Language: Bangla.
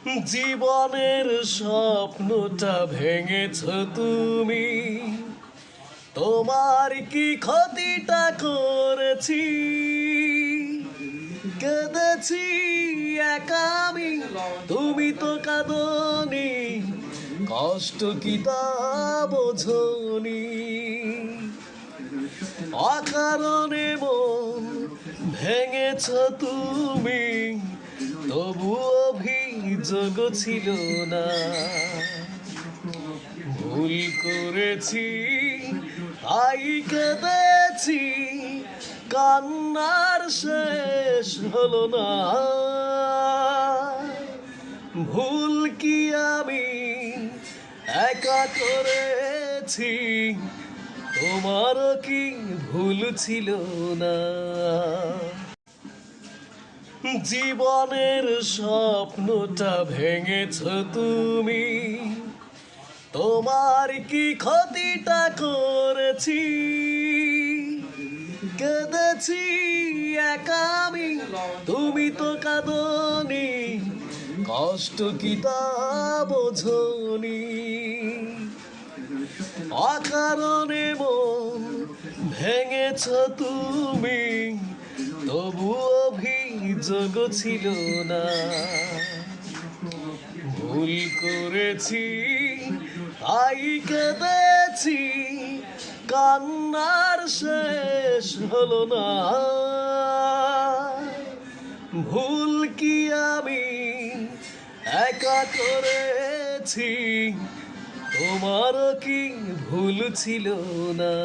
জীবনের স্বপ্নটা ভেঙেছ তুমি, তোমার কি ক্ষতিটা করেছি? কেঁদেছি একা আমি, তুমি তো কাঁদনি, কষ্ট কি তা বোঝনি? অকারণে মন ভেঙেছ তুমি, তবু অভিযোগ ছিল না। ভুল করেছি তাই কেঁদেছি, কান্নার শেষ হলো না। ভুল কি আমি একা করেছি, তোমারও কি ভুল ছিল না? জীবনের স্বপ্নটা ভেঙেছ তুমি, তোমার কি ক্ষতিটা করেছি? কেঁদেছি একা আমি, তুমি তো কাঁদনি, কষ্ট কি তা বোঝনি? অকারণে মন ভেঙেছ তুমি, তবু অভিযোগ ছিল না। ভুল করেছি তাই কেঁদেছি, কান্নার শেষ হলো না। ভুল কি আমি একা করেছি, তোমারও কি ভুল ছিল না?